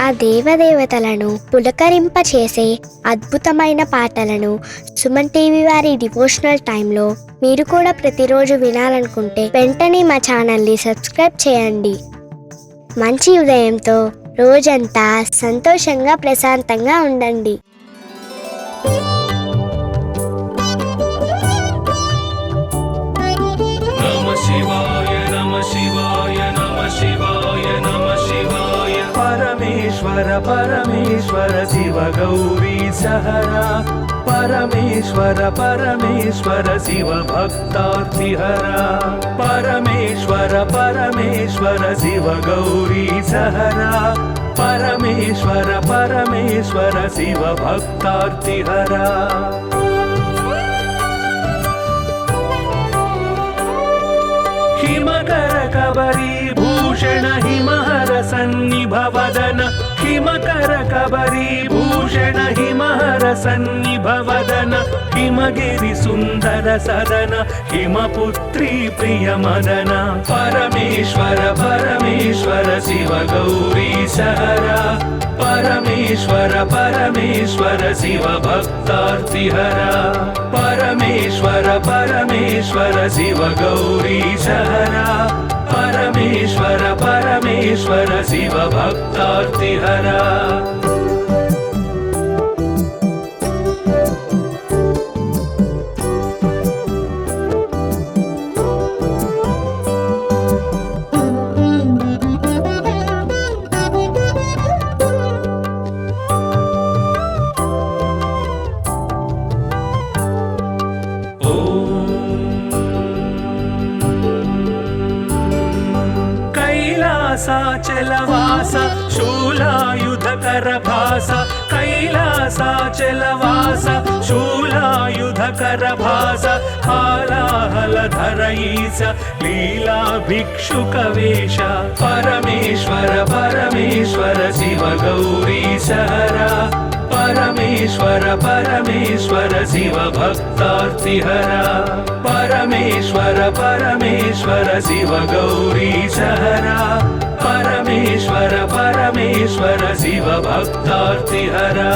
ఆ దేవదేవతలను పులకరింపచేసే అద్భుతమైన పాటలను సుమన్ టీవీ వారి డివోషనల్ టైంలో మీరు కూడా ప్రతిరోజు వినాలనుకుంటే వెంటనే మా ఛానల్ని సబ్స్క్రైబ్ చేయండి. మంచి ఉదయంతో రోజంతా సంతోషంగా ప్రశాంతంగా ఉండండి. परमेश्वर परमेश्वर शिव गौरी सहरा परमेश्वर परमेश्वर शिव भक्तार्तिहरा परमेश्वर परमेश्वर शिव गौरी सहरा परमेश्वर परमेश्वर शिव भक्तार्तिहरा हिमकर कबरी भूषण हिमहर सन्निभवदन हिमकर कबरी भूषण हिमहर सन्निभवदन हिमगिरि सुंदर सदन हिमपुत्री प्रिय मदन परमेश्वर परमेश्वर शिव गौरी सहरा परमेश्वर परमेश्वर शिव भक्तार्तिहरा परमेश्वर परमेश्वर शिव गौरी सहरा परमेश्वर परमेश्वर शिव भक्तार्तिहरा कैलासाचलवास शूलायुधकर भास कैलासाचलवास शूलायुधकर भास हालाहलधर ईश लीला भिक्षुकवेश परमेश्वर परमेश्वर शिव गौरी सहरा परमेश्वर परमेश्वर शिव भक्तार्तिहरा परमेश्वर परमेश्वर शिव गौरी सहरा परमेश्वर परमेश्वर शिव भक्तार्तिहरा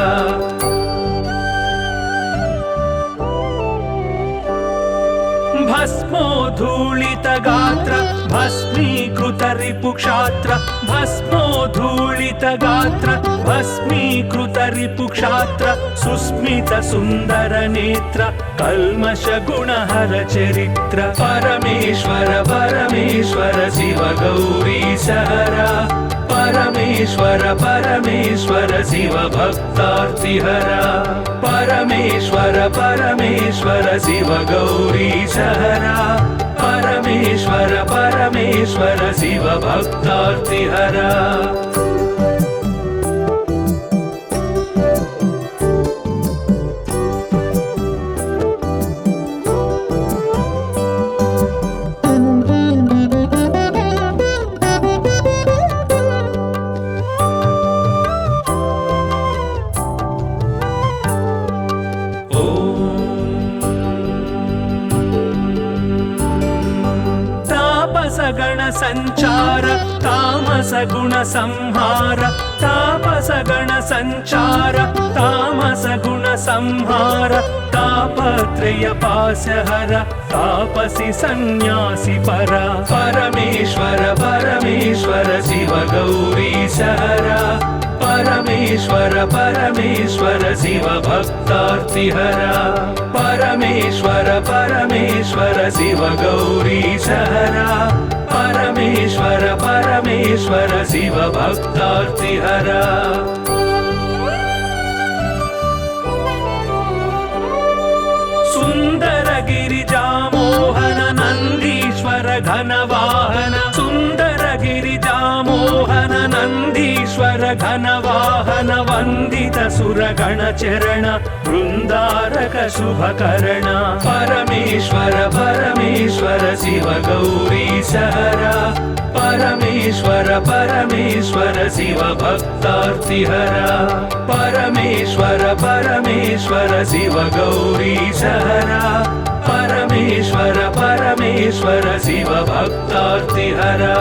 भस्मोद्धूलित गात्र भस्मीकृत रिपुक्षात्र भस्मोद्धूलित गात्र भस्मीकृत रिपुक्षात्र सुस्मित सुंदर नेत्र कल्मष गुणहर चरित्र परमेश्वर परमेश्वर शिव गौरी सहरा परमेश्वर परमेश्वर शिव भक्तार्तिहरा परमेश्वर परमेश्वर शिव गौरी सहरा परमेश्वर परमेश्वर शिव भक्तार्तिहरा गण संचार तामस गुण संहार तापस गण संचार तामस गुण संहार तापत्रय पाशहर तापसी सन्यासी परा परमेश्वर परमेश्वर शिव गौरी सहरा परमेश्वर परमेश्वर शिव भक्तार्तिहरा परमेश्वर परमेश्वर शिव गौरी सहरा परमेश्वर परमेश्वर शिव भक्तार्तिहरा सुंदर गिरिजा मोहन नंदीश्वर घन वाहन सुंदर गिरिजा मोहन नंदीश्वर घन वाहन वंदित सुरगण चरण वृंदारक शुभकरण परमेश्वर परमेश्वर शिव गौरी सहरा परमेश्वर परमेश्वर शिव भक्तार्तिहरा परमेश्वर परमेश्वर शिव गौरी सहरा परमेश्वर परमेश्वर शिव भक्तार्तिहरा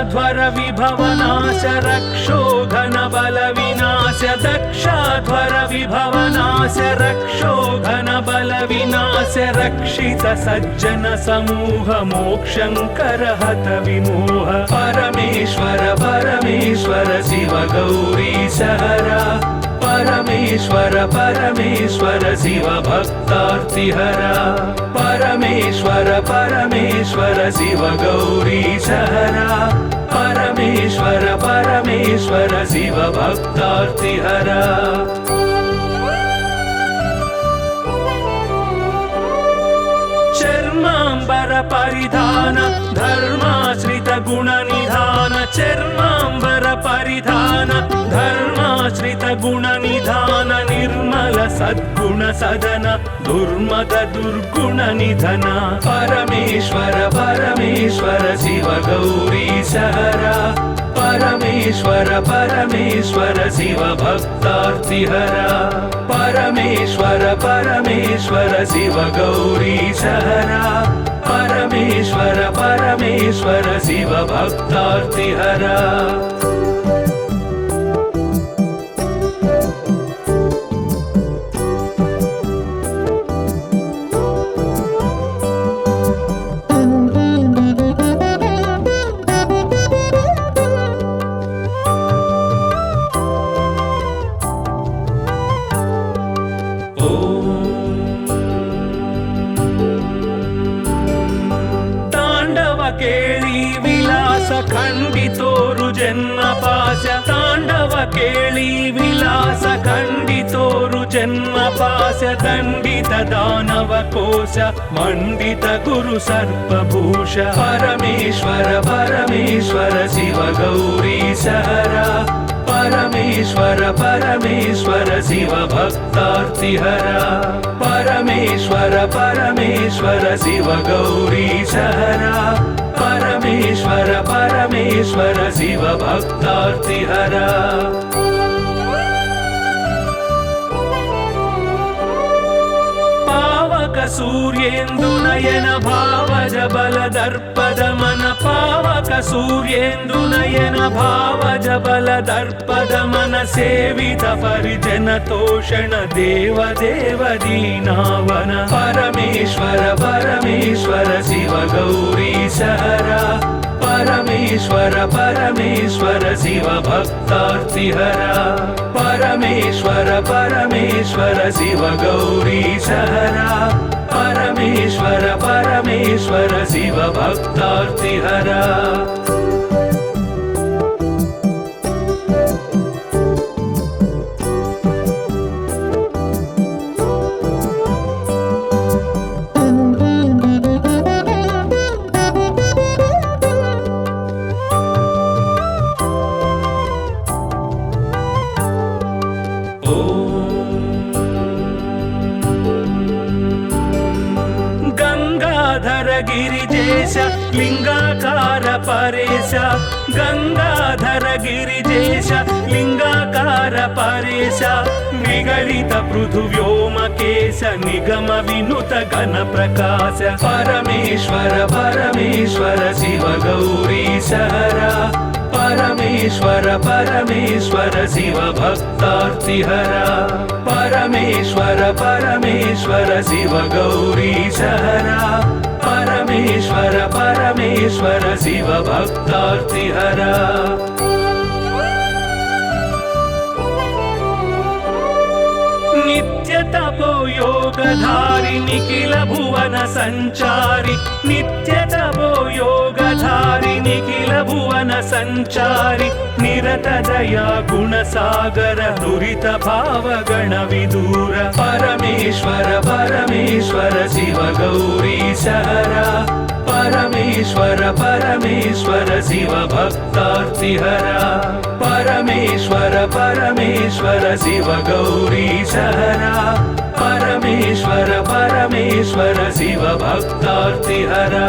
दक्षाध्वर विभवनाश रक्षो घन बल विनाश दक्षाध्वर विभवनाश रक्षो घन बल विनाश रक्षित सज्जन समूह मोक्षंकर हत विमोह परमेश्वर परमेश्वर शिव गौरी सहरा परमेश्वर परमेश्वर शिव भक्तार्तिहरा परमेश्वर परमेश्वर शिव गौरी सहरा परमेश्वर परमेश्वर शिव भक्तार्तिहरा चर्मांबर परिधान धर्माश्रित गुण निधान चर्मांबर परिधान धर्माश्रित गुण निधान निर्मल सद्गुण सदन दुर्मद दुर्गुण निधन परमेश्वर परमेश्वर शिव गौरी सहरा परमेश्वर परमेश्वर शिव भक्तार्तिहरा परमेश्वर परमेश्वर शिव गौरी सहरा परमेश्वर परमेश्वर शिव भक्तार्तिहरा केळी विलास खंडितोरु जन्म पाश तांडव केळी विलास खंडितोरु जन्म पाश दंडित दानव कोश मंडित गुरु सर्पभूष परमेश्वर परमेश्वर शिव गौरी सहरा परमेश्वर परमेश्वर शिव भक्तार्तिहरा परमेश्वर परमेश्वर शिव गौरी सहरा परमेश्वर परमेश्वर शिव भक्तार्तिहरा पावक सूर्येन्दु नयन भावज बल दर्पद मन पावक सूर्येन्दु नयन भावज बल दर्पद मन सेवित परिजन तोषण देव देव दीनावन परमेश्वर परमेश्वर शिव गौरी सहरा परमेश्वर परमेश्वर शिव भक्तार्तिहरा परमेश्वर परमेश्वर शिव गौरी सहरा परमेश्वर परमेश्वर शिव भक्तार्तिहरा गिरिजेश लिंगाकार परेश गंगाधर गिरिजेश लिंगाकार परेश निगलित पृथुव्योमकेश निगम विनुत घन प्रकाश परमेश्वर परमेश्वर शिव गौरी सहरा परमेश्वर परमेश्वर शिव भक्तार्तिहरा परमेश्वर परमेश्वर शिव गौरी सहरा परमेश्वर परमेश्वर शिव भक्तार्तिहरा नित्य तपो योगधारि निखिल भुवन संचारि नित्य तपो योगधारि निखिल भुवन संचारि निरत दया गुण सागर दुरित भाव गण विदूर परमेश्वर परमेश्वर शिव गौरी सहरा परमेश्वर परमेश्वर शिव भक्तार्तिहरा परमेश्वर परमेश्वर शिव गौरी सहरा परमेश्वर परमेश्वर शिव भक्तार्तिहरा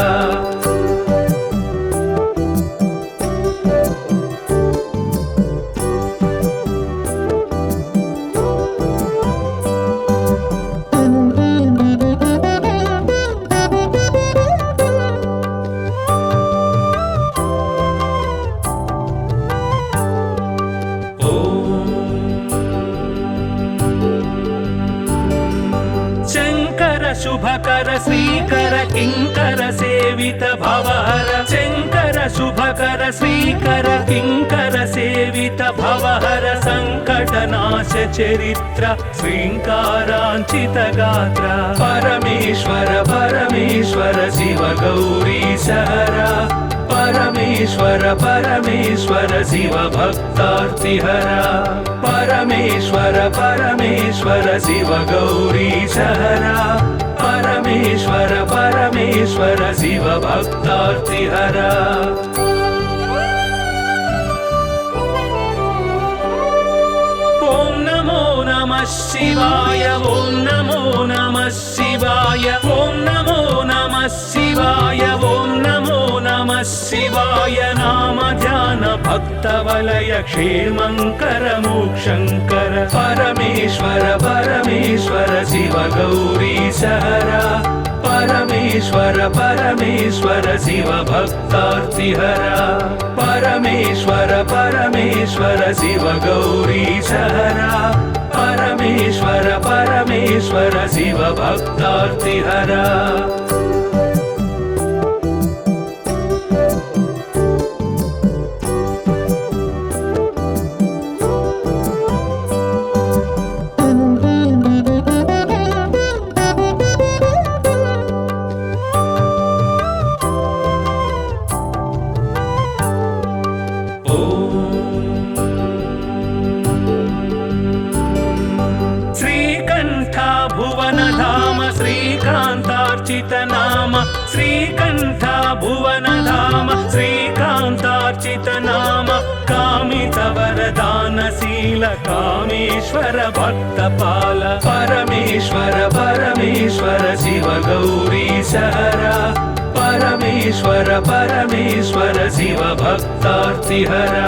शुभकर श्रीकर किंकर सेवित भवहर शंकर शुभकर श्रीकर किंकर सेवित भवहर संकटनाश चरित्र श्रींकारांचित गात्र परमेश्वर परमेश्वर शिव गौरी सहरा परमेश्वर परमेश्वर शिव भक्तार्तिहरा परमेश्वर परमेश्वर शिव गौरी सहरा परमेश्वर परमेश्वर शिव भक्तार्तिहरा ओम नमो नमः शिवाय ओम नमो नमः शिवाय ओम नमो नमः शिवाय ओम नमो नमः शिवाय नाम ध्यान भक्तवलय क्षेमंकर मोक्षंकर परमेश्वर परमेश्वर शिव गौरी सहरा परमेश्वर परमेश्वर शिव भक्तार्तिहरा परमेश्वर परमेश्वर शिव गौरी सहरा परमेश्वर परमेश्वर शिव भक्तार्तिहरा श्रीकांतार्चित नाम श्रीकंठ भुवन धाम श्रीकांतार्चित नाम कामित वरदानशील कामेश्वर भक्तपाल परमेश्वर परमेश्वर शिव गौरी सहरा परमेश्वर परमेश्वर शिव भक्तार्तिहरा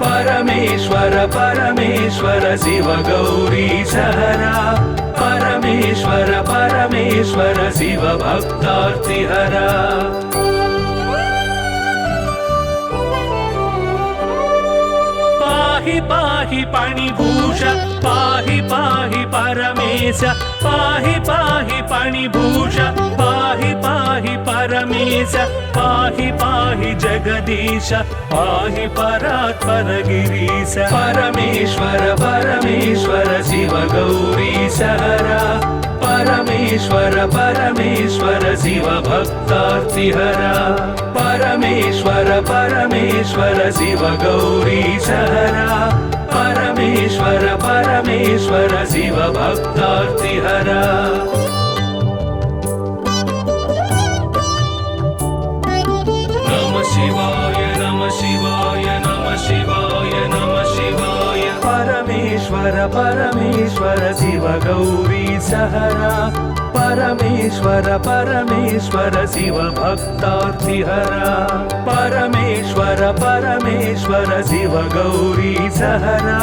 परमेश्वर परमेश्वर शिव गौरी सहरा परमेश्वर परमेश्वर शिव भक्तार्तिहरा पाहि पाहि पाणिभूष पाहि पाहि परमेश पाहि पाहि पाणिभूष पाहि पाहि परमेश पाहि पाहि जगदीश पाहि परात्पर गिरीश परमेश्वर परमेश्वर शिव गौरी सहरा परमेश्वर परमेश्वर शिव भक्तार्तिहरा परमेश्वर परमेश्वर शिव गौरी सहरा परमेश्वर परमेश्वर शिव भक्तार्तिहरा नमः शिवाय नमः शिवाय नमः शिवाय नमः शिवाय परमेश्वर परमेश्वर शिव गौरी सहरा परमेश्वर परमेश्वर शिव भक्तार्तिहरा परमेश्वर परमेश्वर शिव गौरी सहरा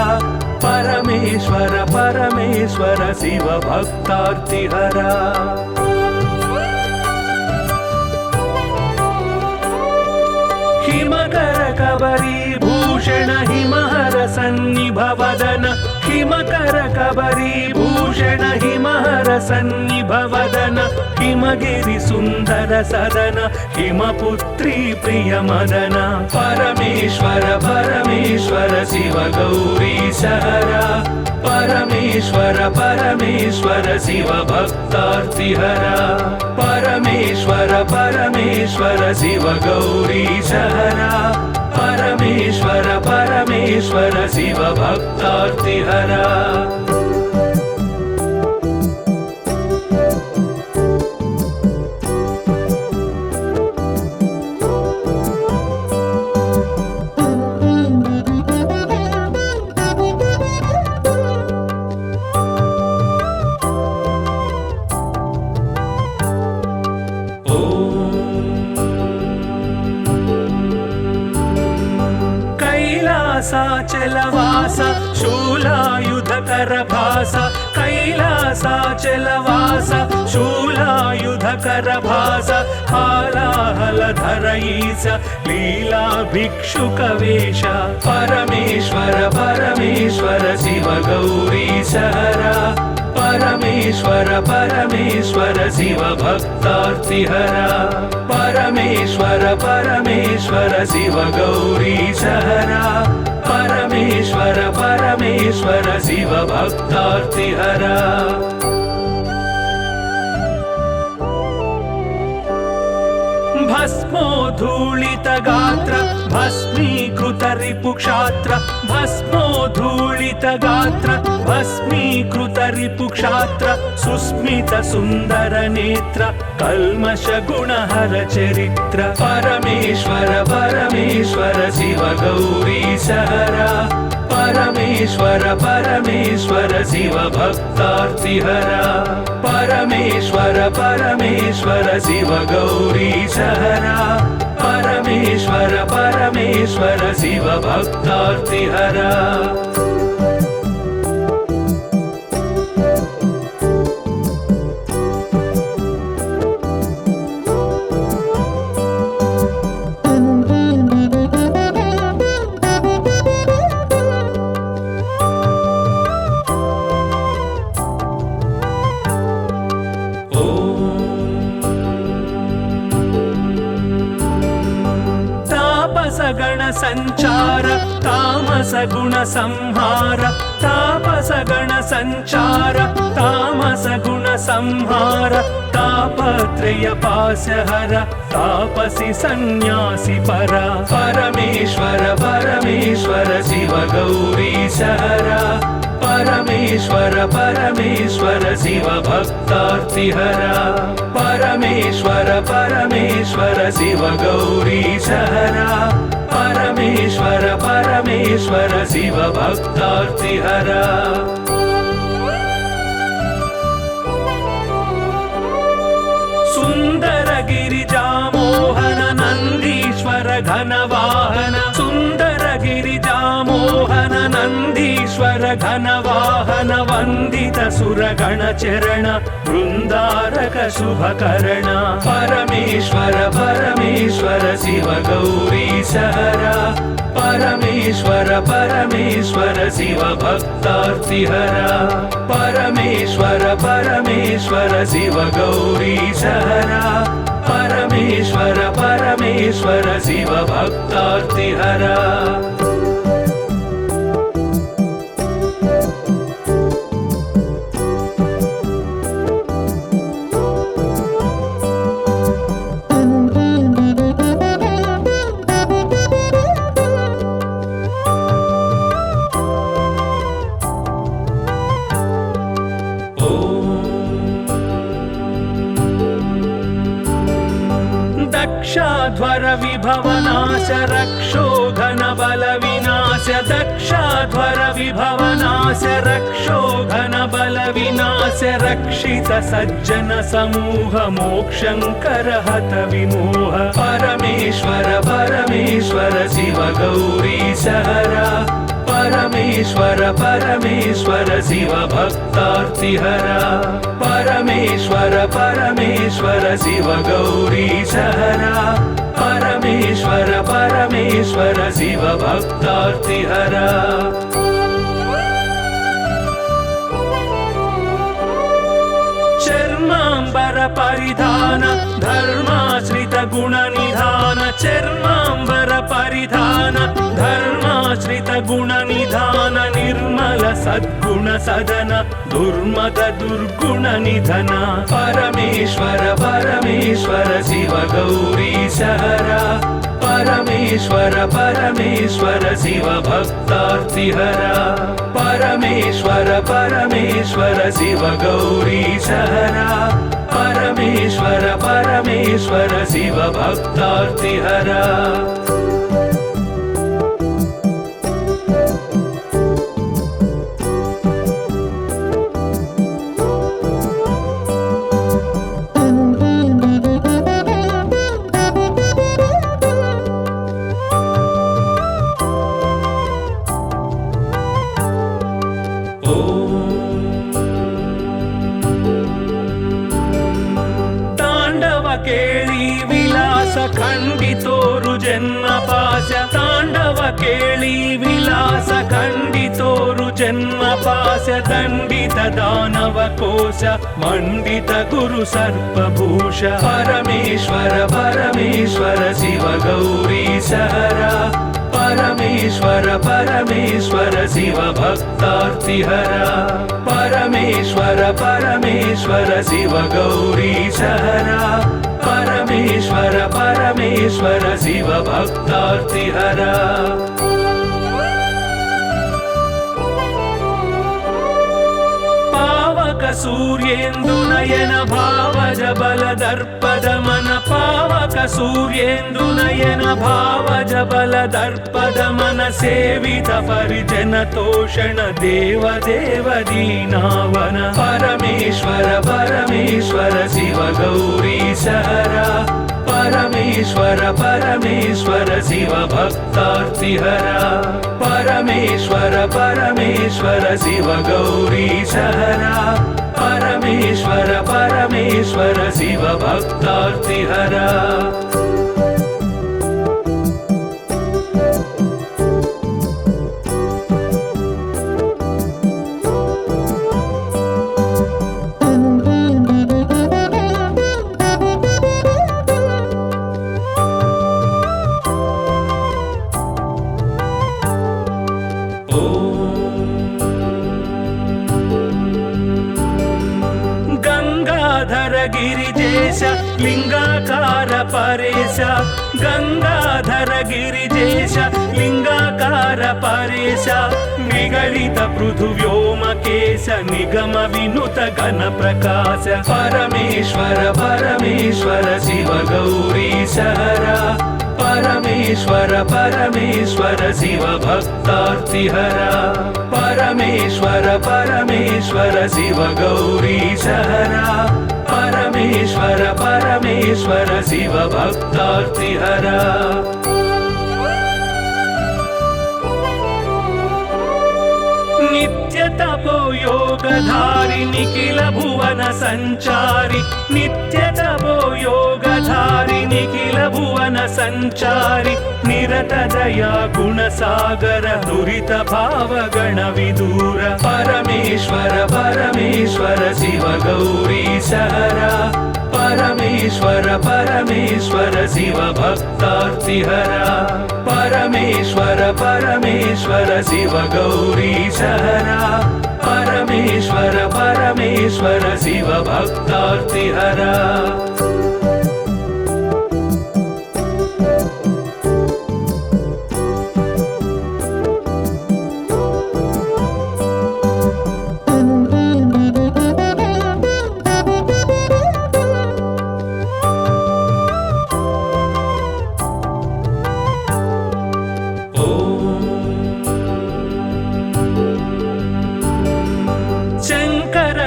परमेश्वर परमेश्वर शिव भक्तार्तिहरा हिमकर कबरी भूषण हिमहर सन्निभवदन हिमकर कबरी भूषण हिमहर सन्निभवदन हिमगिरि सुंदर सदन हिमपुत्री प्रिय मदन परमेश्वर परमेश्वर शिव गौरी सहरा परमेश्वर परमेश्वर शिव भक्तार्तिहरा परमेश्वर परमेश्वर शिव गौरी सहरा परमेश्वर परमेश्वर शिव भक्तार्तिहरा कैलासाचलवास शूलायुधकर भास कैलासाचलवास शूलायुधकर भास हालाहलधर ईश लीला भिक्षुक वेश परमेश्वर परमेश्वर शिव गौरी सहरा परमेश्वर परमेश्वर परमेश्वर शिव भक्तार्तिहरा परमेश्वर परमेश्वर शिव गौरीशहरा परमेश्वर परमेश्वर शिव भक्तार्तिहरा भस्मोद्धूलित गात्र भस्मीकृत रिपुक्षात्र भस्मोद्धूलित गात्र भस्मीकृत रिपुक्षात्र सुस्मित सुन्दर नेत्र कल्मष गुणहर चरित्र परमेश्वर परमेश्वर शिव गौरीशहरा परमेश्वर परमेश्वर शिव भक्तार्तिहरा परमेश्वर परमेश्वर शिव गौरीशहरा परमेश्वर परमेश्वर शिव भक्तार्तिहरा गण संचार तामस गुण संहार तापस गण संचार तामस गुण संहार तापत्रय पासहर तापसी सन्यासी परा परमेश्वर परमेश्वर शिव गौरीशहरा परमेश्वर परमेश्वर शिव भक्तार्तिहरा परमेश्वर परमेश्वर शिव गौरीशहरा परमेश्वर परमेश्वर शिव भक्तार्तिहरा सुंदर गिरिजामोहन नंदीश्वर घनवाहन सुंदर गिरिजामोहन नंदीश्वर घनवाहन वंदित सुरगण चरण वृंदारक शुभकर्ण परमेश्वर परमेश्वर शिव गौरीशहरा परमेश्वर परमेश्वर शिव भक्तार्तिहरा परमेश्वर परमेश्वर शिव गौरीशहरा परमेश्वर परमेश्वर शिव भक्तार्तिहरा दक्षाध्वर विभवनाश रक्षोघन बल विनाश दक्षाध्वर विभवनाश रक्षोघन बल विनाश रक्षित सज्जन समूह मोक्षंकर हत विमोह परमेश्वर परमेश्वर शिव गौरीशहरा परमेश्वर परमेश्वर शिव भक्तार्तिहरा परमेश्वर परमेश्वर शिव गौरीशहरा परमेश्वर परमेश्वर शिव भक्तार्तिहरा चर्मांबर परिधान धर्माश्रित गुण निधान चर्मांबर परिधान धर्माश्रित गुण निधान निर्मल सद्गुण सदन दुर्मद दुर्गुण निधन परमेश्वर परमेश्वर शिव गौरीशहरा परमेश्वर परमेश्वर शिव भक्तार्तिहरा परमेश्वर परमेश्वर शिव गौरीशहरा परमेश्वर परमेश्वर शिव भक्तार्तिहरा केळी विलास खंडितोरु जन्म पाश तांडव केळी विलास विलास खण्डितोरु जन्मपाश दण्डित दानव कोश मण्डित गुरु सर्पभूष परमेश्वर परमेश्वर शिव गौरीश हरा परमेश्वर परमेश्वर शिव भक्तार्तिहरा परमेश्वर परमेश्वर शिव गौरीश हरा परमेश्वर परमेश्वर शिव भक्तार्तिहरा पावक सूर्येन्दुनयन भावज बल दर्पदमन पावक सूर्येन्दुनयन भावज बल दर्पदमन सेवित परिजन तोषण देव देव दीनावन परमेश्वर परमेश्वर शिव गौरीश हरा परमेश्वर परमेश्वर शिव भक्तार्तिहरा परमेश्वर परमेश्वर शिव गौरीश हरा परमेश्वर परमेश्वर शिव भक्तार्तिहरा गिरिजेश लिंगाकार परेश गंगाधर गिरिजेश लिंगाकार परेश निगलित पृथुव्योमकेश निगम विनुत घन प्रकाश परमेश्वर परमेश्वर शिव गौरीश हरा परमेश्वर परमेश्वर शिव भक्तार्तिहरा परमेश्वर परमेश्वर शिव गौरीश हरा परमेश्वर परमेश्वर शिव भक्तार्तिहरा नित्य तपो योगधारि निखिल भुवन संचारि नित्य तपो योगधारि निखिल भुवन संचारि निरत दया गुण सागर दुरित भाव गण विदूर परमेश्वर परमेश्वर शिव गौरीश हरा परमेश्वर परमेश्वर शिव भक्तार्तिहरा परमेश्वर परमेश्वर शिव गौरीश हरा परमेश्वर परमेश्वर शिव भक्तार्तिहरा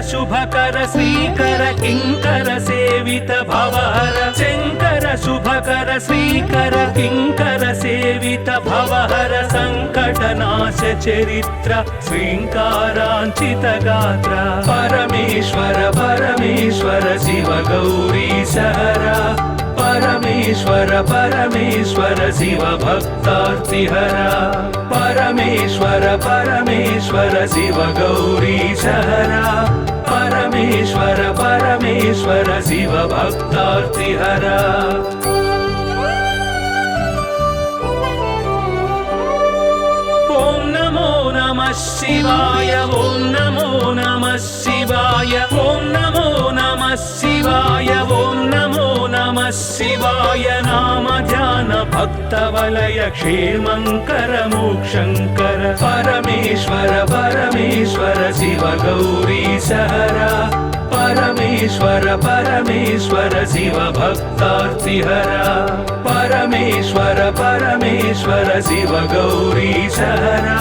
शुभकर श्रीकर किंकर सेवित भवहर शंकर शुभकर श्रीकर किंकर सेवित भवहर संकटनाश चरित्र श्रींकारांचित गात्र परमेश्वर परमेश्वर शिव गौरीश हरा परमेश्वर परमेश्वर शिव भक्तार्तिहरा परमेश्वर परमेश्वर शिव गौरीश हरा परमेश्वर परमेश्वर शिव भक्तार्तिहरा ओम नमो नमः शिवाय ओम नमो नमः शिवाय ओम नमो नमः शिवाय ओम नमो नमः शिवाय नाम ध्यान भक्त वलय क्षेमंकर मोक्षंकर परमेश्वर परमेश्वर शिव गौरीश हरा परमेश्वर परमेश्वर शिव भक्तार्तिहरा परमेश्वर परमेश्वर शिव गौरीश हरा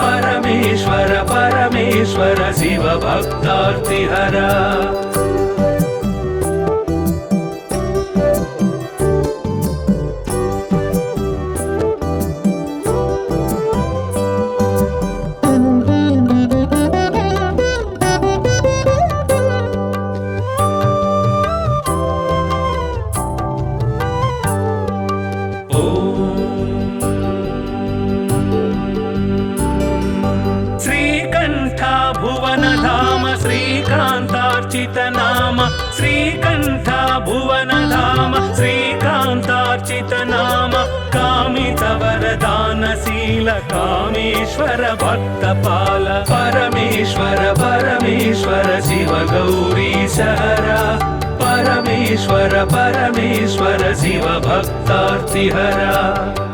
परमेश्वर परमेश्वर शिव भक्तार्तिहरा भुवनधाम श्रीकान्तार्चित नाम श्रीकण्ठ भुवनधाम श्रीकान्तार्चित नाम कामित वरदानशील कामेश्वर भक्तपाल परमेश्वर परमेश्वर शिव गौरीश हरा परमेश्वर परमेश्वर शिव भक्तार्तिहरा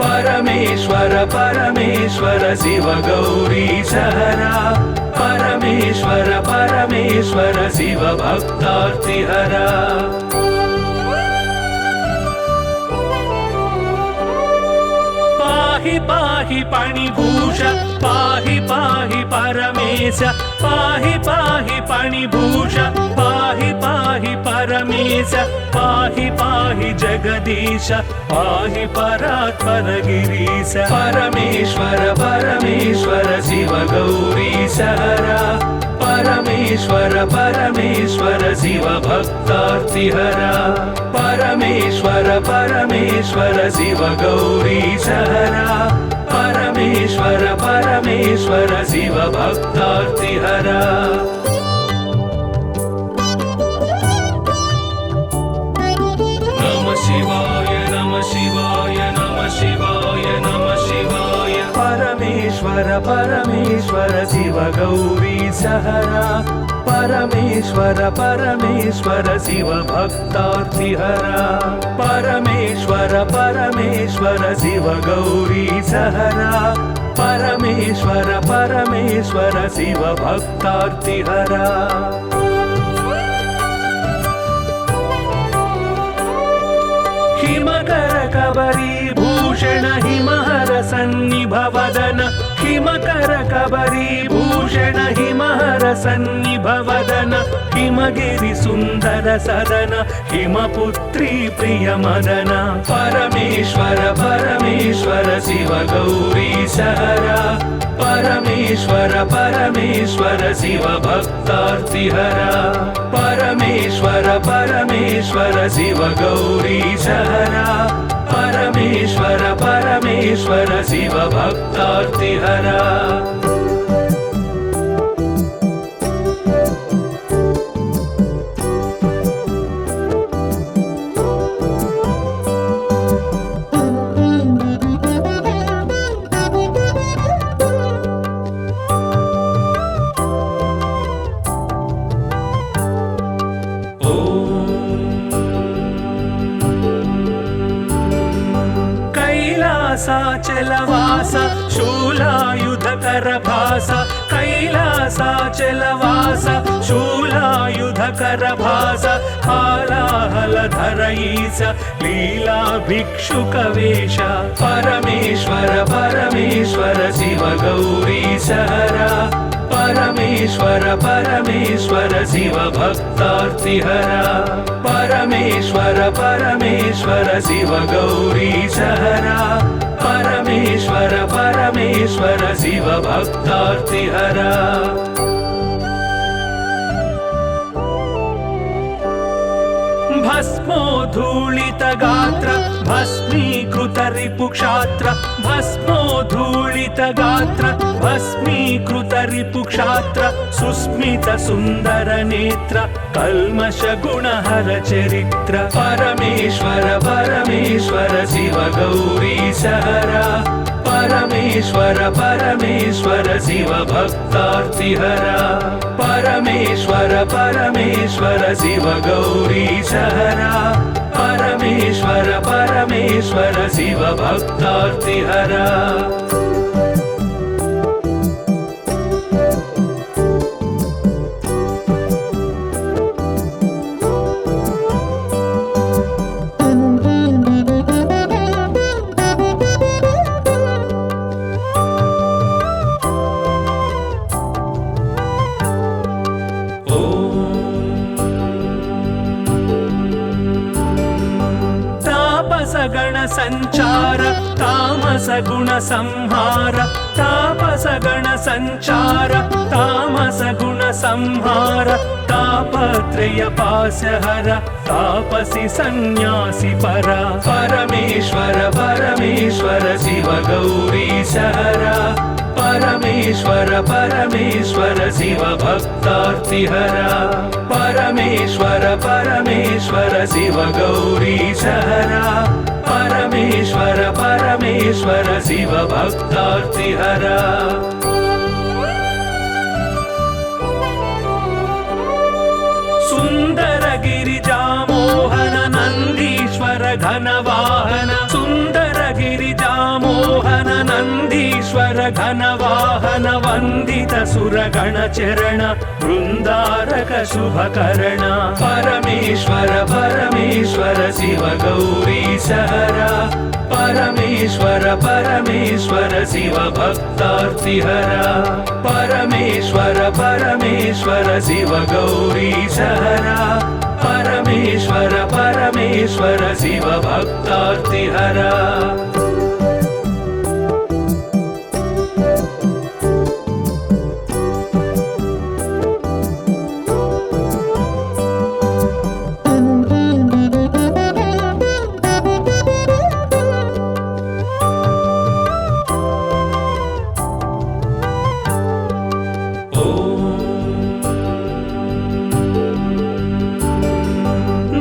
परमेश्वर परमेश्वर शिव गौरीश हरा परमेश्वर परमेश्वर शिव भक्तार्तिहरा पाहि पाहि पणिभूष पाहि पाहि परमेश पाहि पाहि पणिभूष पाहि पाहि परमेश पाहि पाहि जगदीश पाहि परात्पर गिरीश परमेश्वर परमेश्वर शिव गौरीश हरा परमेश्वर परमेश्वर शिव भक्तार्तिहरा परमेश्वर परमेश्वर शिव गौरीश हरा परमेश्वर परमेश्वर शिव भक्तार्तिहरा नमः शिवाय नमः शिवाय नमः शिवाय नमः शिवाय परमेश्वर परमेश्वर शिव गौरीश हरा परमेश्वर परमेश्वर शिव भक्तार्तिहरा परमेश्वर परमेश्वर शिव गौरीश हरा परमेश्वर परमेश्वर शिव भक्तार्तिहरा हिमकर कबरी भूषण हिमहर सन्निभ वदन हिमकर कबरी भूषण हिमहर सन्निभ वदन हिमगिरि सुन्दर सदन हिमपुत्री प्रिय मदन परमेश्वर परमेश्वर शिव गौरीश हरा परमेश्वर परमेश्वर शिव भक्तार्तिहरा परमेश्वर परमेश्वर शिव गौरीश हरा परमेश्वर परमेश्वर शिव भक्तार्तिहरा कैलासाचलवास शूलायुधकर भास कैलासाचलवास शूलायुधकर भास हालाहलधर ईश लीला भिक्षुकवेश परमेश्वर परमेश्वर शिव गौरीश हरा परमेश्वर परमेश्वर शिव भक्तार्तिहरा परमेश्वर परमेश्वर शिव गौरीश हरा परमेश्वर परमेश्वर शिव भक्तार्तिहरा भस्मोद्धूलित गात्र भस्मीकृत रिपुक्षात्र भस्मोद्धूलित गात्र भस्मीकृत रिपुक्षात्र सुस्मित सुन्दर नेत्र कल्मष गुणहर चरित्र परमेश्वर परमेश्वर शिव गौरीश हरा परमेश्वर परमेश्वर शिव भक्तार्तिहरा परमेश्वर परमेश्वर शिव गौरीश हरा परमेश्वर परमेश्वर शिव भक्तार्तिहरा गण संचार तामस गुण संहार तापस गण संचार तामस गुण संहार तापत्रय पाशहर तापसी सन्यासी परा परमेश्वर परमेश्वर शिव गौरीश हरा परमेश्वर परमेश्वर शिव भक्तार्तिहरा परमेश्वर परमेश्वर शिव गौरीशहरा परमेश्वर परमेश्वर शिव भक्तार्तिहरा सुंदर गिरिजामोहन नंदीश्वर घनवाहन सुंदर गिरिजामोहन नंदीश्वर घनवाहन वंदित सुरगण चरण वृंदारक शुभकरण परमेश्वर परमेश्वर शिव गौरीशहरा परमेश्वर परमेश्वर शिव भक्तार्तिहरा परमेश्वर परमेश्वर शिव गौरीशहरा परमेश्वर परमेश्वर शिव भक्तार्तिहरा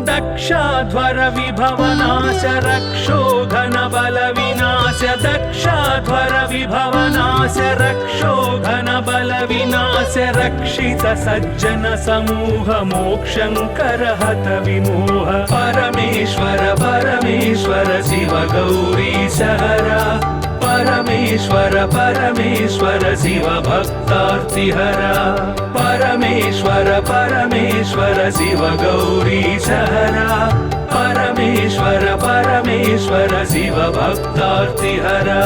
दक्षाध्वर विभवनाश रक्षोघन बल विनाश दक्षाध्वर विभवनाश रक्षोघन बल विनाश रक्षित सज्जन समूह मोक्षंकर हत विमोह परमेश्वर परमेश्वर शिव गौरीशहरा परमेश्वर परमेश्वर शिव भक्तार्तिहरा परमेश्वर परमेश्वर शिव गौरीशहरा परमेश्वर परमेश्वर शिव भक्तार्तिहरा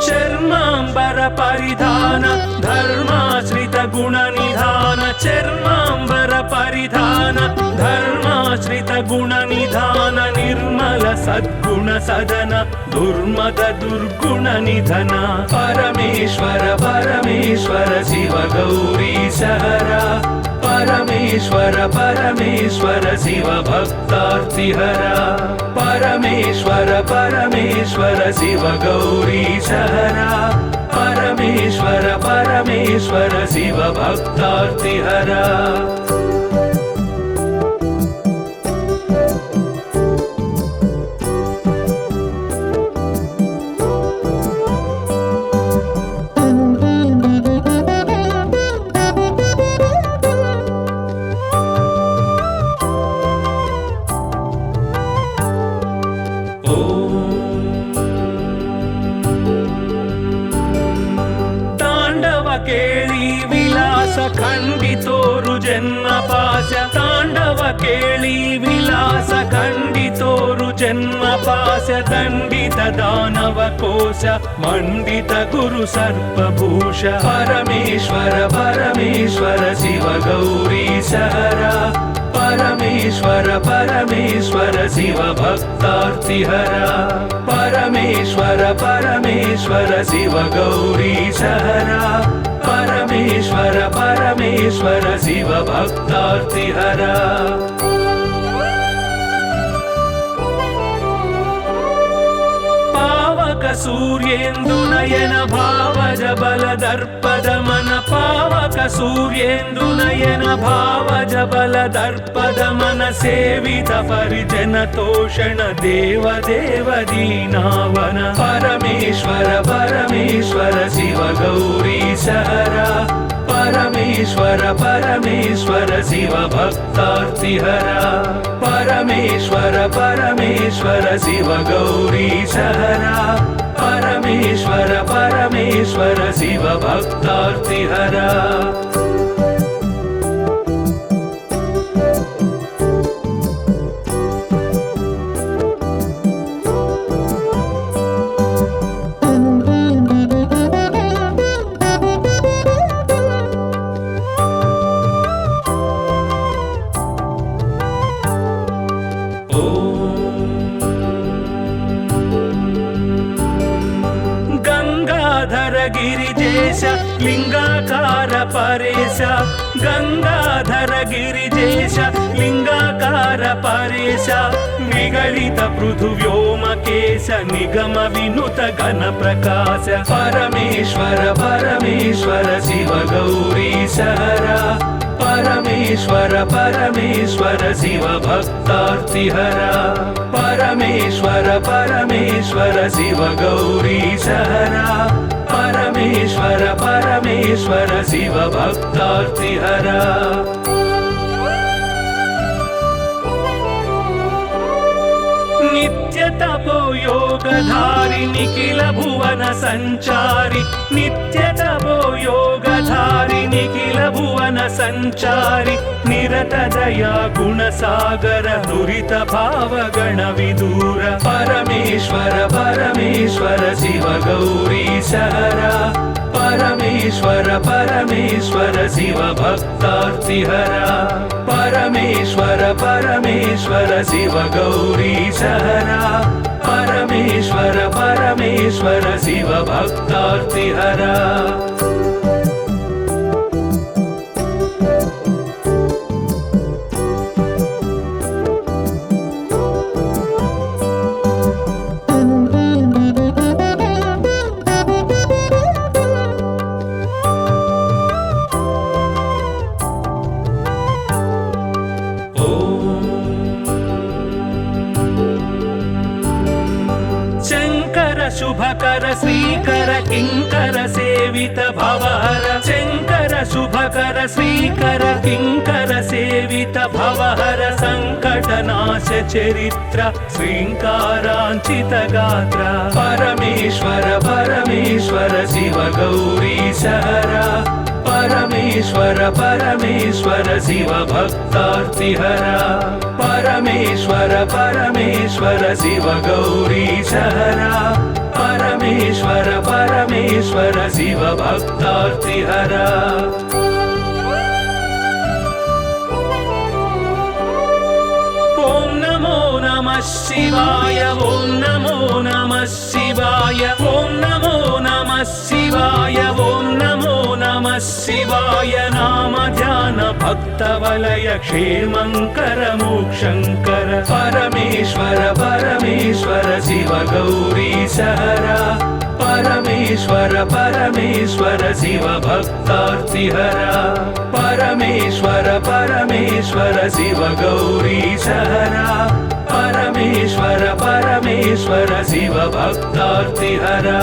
चर्मांबर परिधान धर्माश्रित गुण निधान चर्मांबर परिधान धर्माश्रित गुण निधान निर्मल सद्गुण सदन दुर्मद दुर्गुण निधन परमेश्वर परमेश्वर शिव गौरीशहरा परमेश्वर परमेश्वर शिव भक्तार्तिहरा परमेश्वर परमेश्वर शिव गौरीशहरा परमेश्वर परमेश्वर शिव भक्तार्तिहरा केळी विलास खंडितोरु जन्म पाश तांडव केळी विलास खंडितोरु जन्म पाश दंडित दानव कोश मंडित गुरु सर्पभूष परमेश्वर परमेश्वर शिव गौरीशहरा परमेश्वर परमेश्वर शिव भक्तार्तिहरा परमेश्वर परमेश्वर शिव गौरीशहरा परमेश्वर परमेश्वर शिव भक्तार्तिहरा पावक सूर्येन्दु नयन भावज बल दर्पद मन पावक सूर्येन्दु नयन भावज बल दर्पद मन सेवित परिजन तोषण देव देव दीनावन परमेश्वर परमेश्वर शिव गौरीशहरा परमेश्वर परमेश्वर शिव भक्तार्तिहरा परमेश्वर परमेश्वर शिव गौरीशहरा परमेश्वर परमेश्वर शिव भक्तार्तिहरा गिरिजेश लिंगाकार परेश गंगाधर गिरिजेश लिंगाकार परेश निगलित पृथुव्योमकेश निगम विनुत घन प्रकाश परमेश्वर परमेश्वर शिव गौरीश हरा परमेश्वर परमेश्वर शिव भक्तार्तिहरा परमेश्वर परमेश्वर शिव गौरीश हरा परमेश्वर परमेश्वर शिव भक्तार्तिहरा नित्य तपो योगधारि निखिल भुवन संचारि नित्य तपो योगधारि निखिल भुवन संचारि निरत दया गुण सागर दुरित भाव गण विदूर परमेश्वर परमेश्वर शिव गौरीश हरा परमेश्वर परमेश्वर शिव भक्तार्तिहरा परमेश्वर परमेश्वर शिव गौरीश हरा परमेश्वर परमेश्वर शिव भक्तार्तिहरा शुभकर श्रीकर किंकर सेवित भवहर शंकर शुभकर श्रीकर किंकर सेवित भवहर संकटनाश चरित्र श्रींकारांचित गात्र परमेश्वर परमेश्वर शिव गौरीश हरा परमेश्वर परमेश्वर शिव भक्तार्तिहरा परमेश्वर परमेश्वर शिव गौरीश हरा परमेश्वर परमेश्वर शिव भक्तार्तिहरा ओम नमो नमः शिवाय ओम नमो नमः शिवाय ओम नमो नमः शिवाय ओम नमो नमः शिवाय नाम ध्यान भक्त वलय क्षेमंकर मोक्षंकर परमेश्वर परमेश्वर शिव गौरीश हरा परमेश्वर परमेश्वर शिव भक्तार्तिहरा परमेश्वर परमेश्वर शिव गौरीश हरा परमेश्वर परमेश्वर शिव भक्तार्तिहरा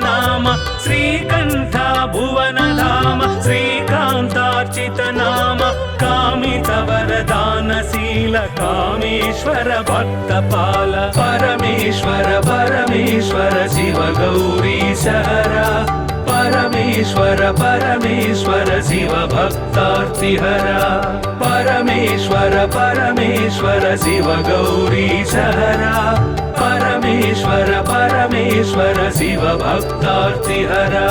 नाम श्रीकंठ भुवन धाम श्रीकांतार्चित नाम कामित वरदानशील कामेश्वर भक्तपाल परमेश्वर परमेश्वर शिव गौरीश हरा परमेश्वर परमेश्वर शिव भक्तार्तिहरा परमेश्वर परमेश्वर शिव गौरीश हरा परमेश्वर परमेश्वर शिव भक्तार्तिहरा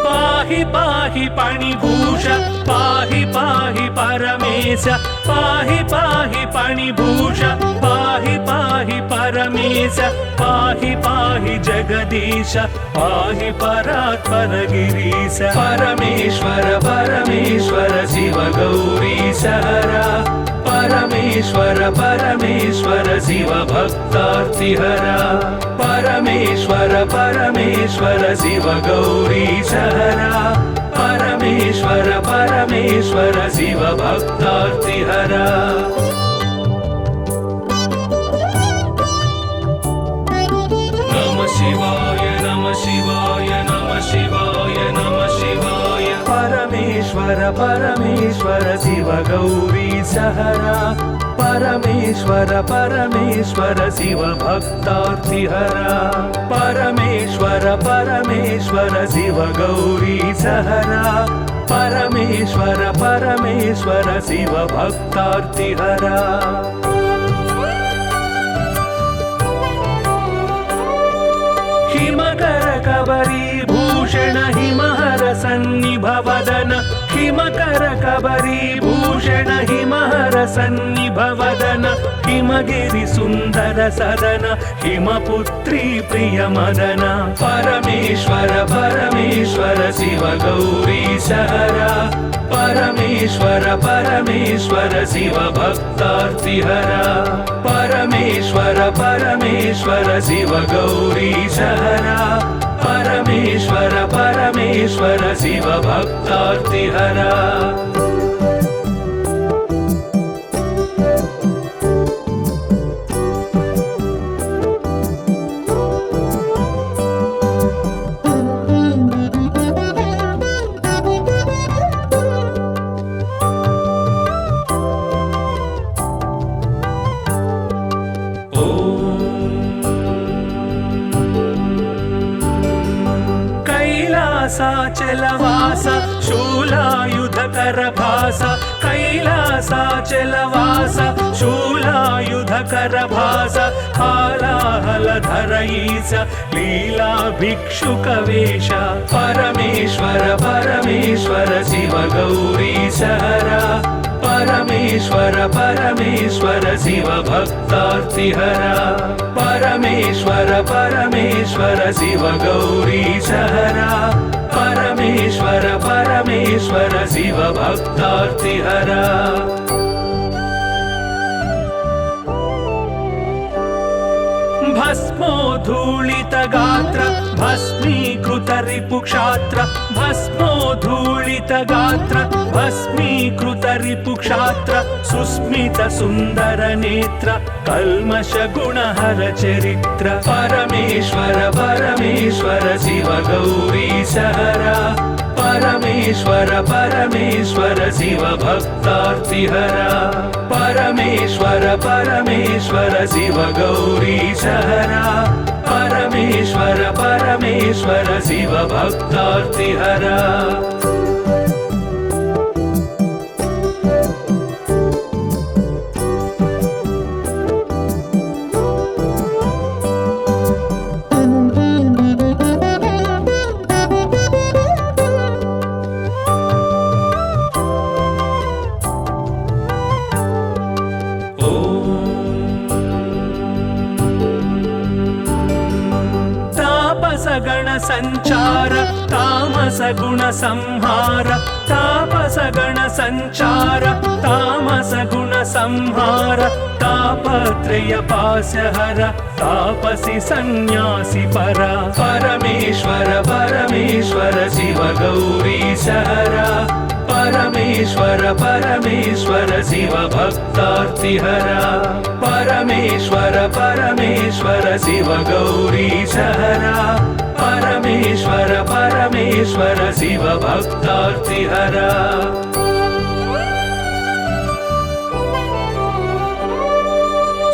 पाहि पाहि पाणिभूष पाहि पाहि परमेश पाहि पाहि पाणिभूष पाहि पाहि परमेश पाहि पाहि जगदीश पाहि परात्पर गिरीश परमेश्वर परमेश्वर शिव गौरीश हरा परमेश्वर परमेश्वर शिव भक्तार्तिहरा परमेश्वर परमेश्वर शिव गौरीश हरा परमेश्वर परमेश्वर शिव भक्तार्तिहरा नमः शिवाय नमः शिवाय नमः शिवाय नमः शिवाय परमेश्वर परमेश्वर शिव गौरीश हरा परमेश्वर परमेश्वर शिव भक्तार्तिहरा परमेश्वर परमेश्वर शिव गौरी सहरा परमेश्वर परमेश्वर शिव भक्तार्तिहरा हिमकर कबरी भूषण हिमहर सन्निभवदन हिमकर कबरी भूषण हिमहर सन्निभवदन हिमगिरि सुन्दर सदन हिमपुत्री प्रिय मदन परमेश्वर परमेश्वर शिव गौरी सहरा परमेश्वर परमेश्वर शिव भक्तार्तिहरा परमेश्वर परमेश्वर शिव गौरी सहरा परमेश्वर परमेश्वर शिव भक्तार्तिहरा कैलासाचलवास शूलायुधकरभास कैलासाचलवास शूलायुधकरभास हालाहलधर ईश लीला भिक्षुकवेश परमेश्वर परमेश्वर शिव गौरी सहरा परमेश्वर परमेश्वर शिव भक्तार्तिहरा परमेश्वर परमेश्वर शिव गौरी सहरा परमेश्वर परमेश्वर शिव भक्तार्तिहरा भस्मोद्धूलित गात्र भस्मीकृत रिपुक्षात्र भस्मोद्धूलित गात्र भस्मीकृत रिपुक्षात्र सुस्मित सुन्दर नेत्र कल्मष गुणहर चरित्र परमेश्वर परमेश्वर शिव गौरी सहरा परमेश्वर परमेश्वर शिव भक्तार्तिहरा परमेश्वर परमेश्वर शिव गौरी सहरा परमेश्वर परमेश्वर शिव भक्तार्तिहरा गण संचार तामस गुण संहार तापस गण संचार तामस गुण संहार तापत्रय पाशहर तापसी सन्यासी परा परमेश्वर परमेश्वर शिव गौरी सहरा परमेश्वर परमेश्वर शिव भक्तार्तिहरा परमेश्वर परमेश्वर शिव गौरी सहरा परमेश्वर परमेश्वर शिव भक्तार्तिहरा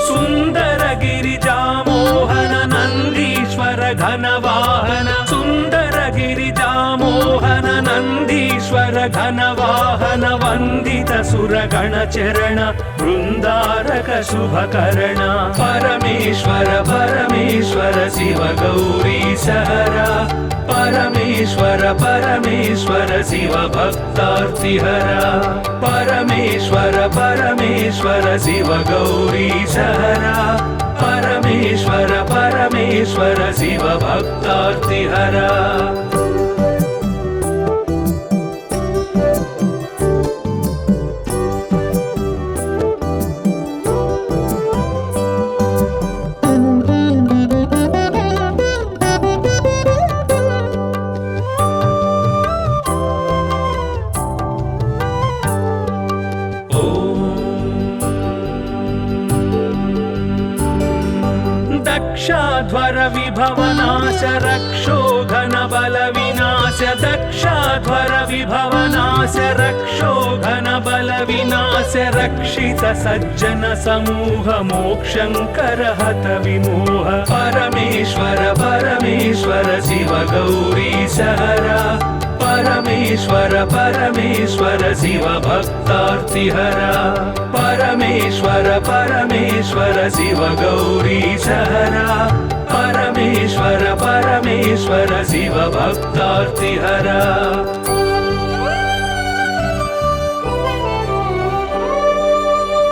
सुंदर गिरिजा मोहन नंदीश्वर घनवाहन सुंदर गिरिजा मोहन नंदीश्वर घनवाहन वंदित सुरगण चरण वृंदारक शुभकरण परमेश्वर परमेश्वर शिव गौरी सहरा परमेश्वर परमेश्वर शिव भक्तार्तिहरा परमेश्वर परमेश्वर शिव गौरी सहरा परमेश्वर परमेश्वर शिव भक्तार्तिहरा दक्षाध्वर विभवनाश रक्षो घन बल विनाश दक्षाध्वर विभवनाश रक्षो घन बल विनाश रक्षित सज्जन समूह मोक्षंकर हत विमोह परमेश्वर परमेश्वर शिव गौरी सहरा परमेश्वर परमेश्वर शिव भक्तार्तिहरा परमेश्वर परमेश्वर शिव गौरी सहरा परमेश्वर परमेश्वर शिव भक्तार्तिहरा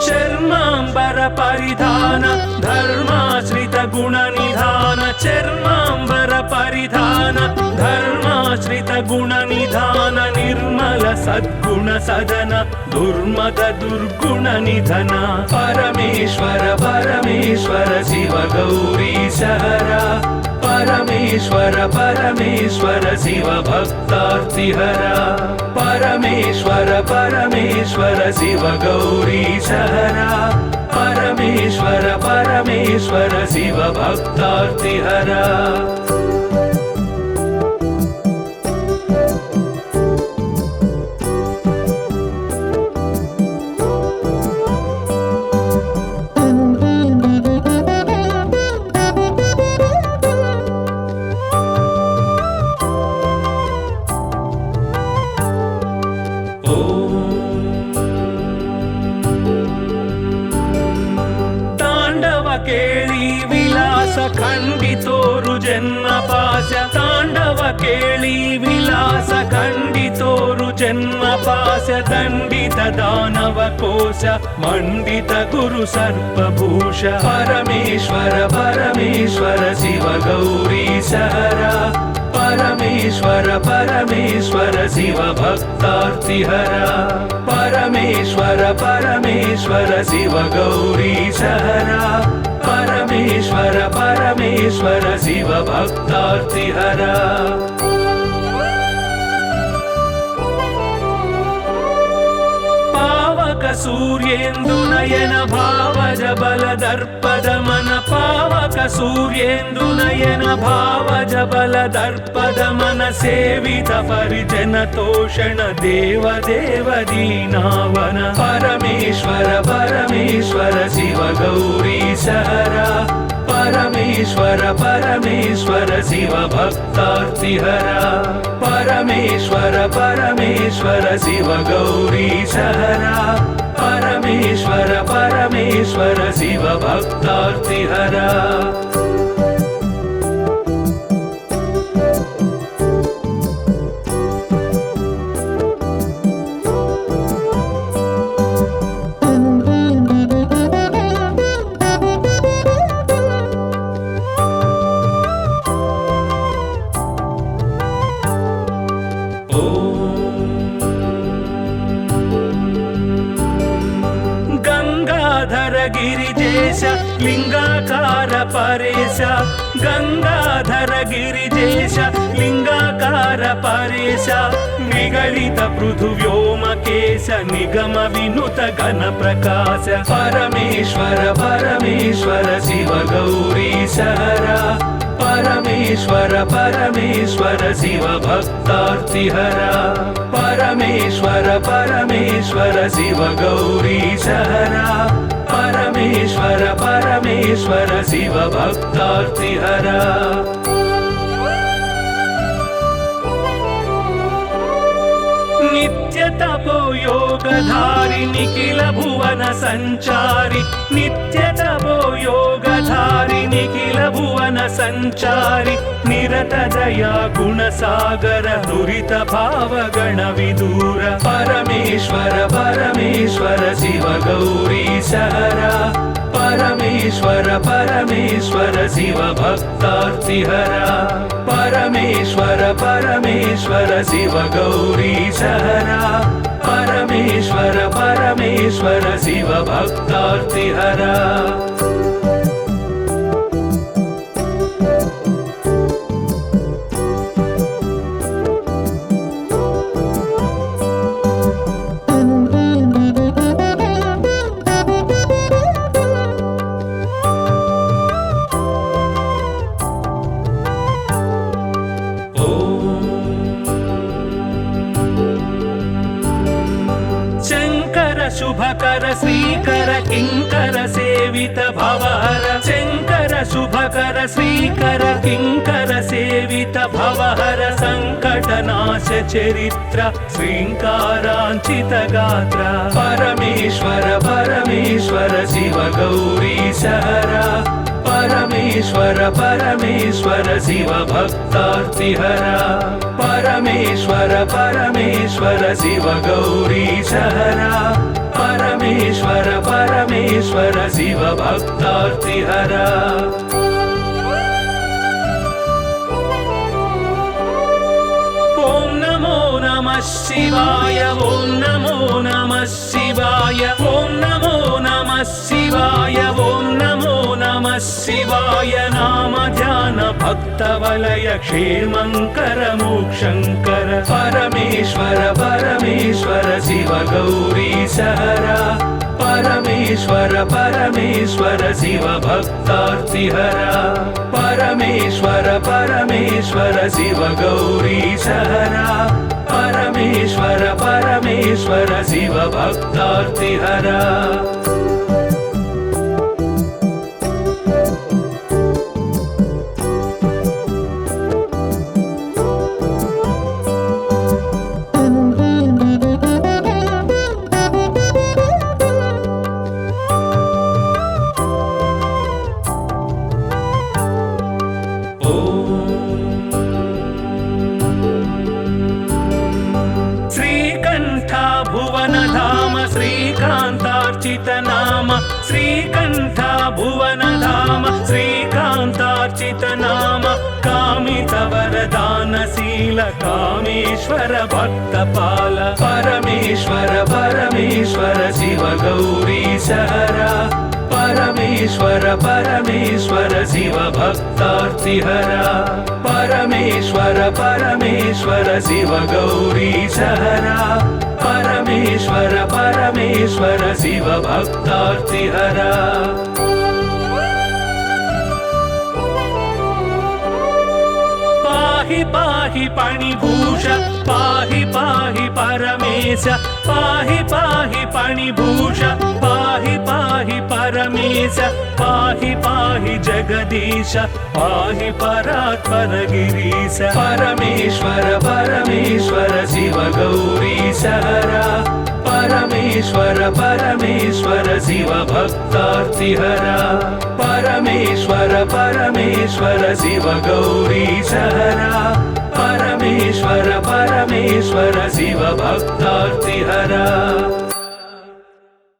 चर्मांबर परिधान धर्माश्रित गुण निधान चर्मांबर परिधान धर्माश्रित गुण निधान निर्मल सद्गुण सदन दुर्मद दुर्गुण निधन परमेश्वर परमेश्वर शिव गौरी सहरा परमेश्वर परमेश्वर शिव भक्तार्तिहरा परमेश्वर परमेश्वर शिव गौरी सहरा परमेश्वर परमेश्वर शिव भक्तार्तिहरा केळी विलास खंडितोरु जन्म पाश तांडव केळी विलास खंडितोरु जन्म पाश दंडित दानव कोश मंडित गुरु सर्पभूष परमेश्वर परमेश्वर शिव गौरी सहरा परमेश्वर परमेश्वर शिव भक्तार्तिहरा परमेश्वर परमेश्वर शिव गौरी सहरा परमेश्वर परमेश्वर शिव भक्तार्तिहरा पावक सूर्येन्दु नयन भावज बल दर्पद मन पावक सूर्येन्दु नयन भावज बल दर्पद मन सेवित परिजन तोषण देव देव दीनावन परमेश्वर परमेश्वर शिव गौरी सहरा परमेश्वर परमेश्वर शिव भक्तार्तिहरा परमेश्वर परमेश्वर शिव गौरी सहरा परमेश्वर परमेश्वर शिव भक्तार्तिहरा गिरिजेश लिंगाकार परेश गंगाधर गिरिजेश लिंगाकार परेश निगलित पृथुव्योमकेश निगम विनुत घन प्रकाश परमेश्वर परमेश्वर शिव गौरी सहरा परमेश्वर परमेश्वर शिव भक्तार्तिहरा परमेश्वर परमेश्वर शिव गौरी सहरा परमेश्वर परमेश्वर शिव भक्तार्तिहरा नित्य तपो योगधारि निखिल भुवन संचारि नित्य तपो योगधारि निखिल भुवन संचारि निरत दया गुण सागर दुरित भाव गण विदूर परमेश्वर परमेश्वर शिव गौरी सहरा परमेश्वर परमेश्वर शिव भक्तार्तिहरा परमेश्वर परमेश्वर शिव गौरी सहरा परमेश्वर परमेश्वर शिव भक्तार्तिहरा श्रीकर किङ्कर सेवित भवहर सङ्कटनाश चरित्र श्रीङ्काराञ्चित गात्र परमेश्वर परमेश्वर शिव गौरी सहरा परमेश्वर परमेश्वर शिव भक्तार्तिहरा परमेश्वर परमेश्वर शिव गौरी सहरा परमेश्वर परमेश्वर शिव भक्तार्तिहरा ॐ नमो नमः शिवाय ॐ नमो नमः शिवाय ॐ नमो नमः शिवाय ॐ नमो नमः शिवाय नाम ध्यान भक्तवलय क्षेमङ्कर मोक्षङ्कर परमेश्वर परमेश्वर शिव गौरी सहरा परमेश्वर परमेश्वर शिव भक्तार्तिहरा परमेश्वर परमेश्वर शिव गौरी सहरा परमेश्वर परमेश्वर शिव भक्तार्तिहरा श्रीकान्तार्चित नाम श्रीकण्ठ भुवन धाम श्रीकान्तार्चित नाम कामित वरदानशील कामेश्वर भक्तपाल परमेश्वर परमेश्वर शिव गौरी सहरा परमेश्वर परमेश्वर शिव भक्तार्तिहरा परमेश्वर परमेश्वर शिव गौरी सहरा परमेश्वर परमेश्वर शिव भक्तार्तिहरा पाहि पाहि पाणिभूष पाहि पाहि परमेश पाहि पाहि पाणिभूष पाहि पाहि परमेश पाहि पाहि जगदीश पाहि परात्पर गिरीश परमेश्वर परमेश्वर शिव गौरी सहरा परमेश्वर परमेश्वर शिव भक्तार्तिहरा परमेश्वर परमेश्वर शिव गौरी सहरा परमेश्वर परमेश्वर शिव भक्तार्तिहरा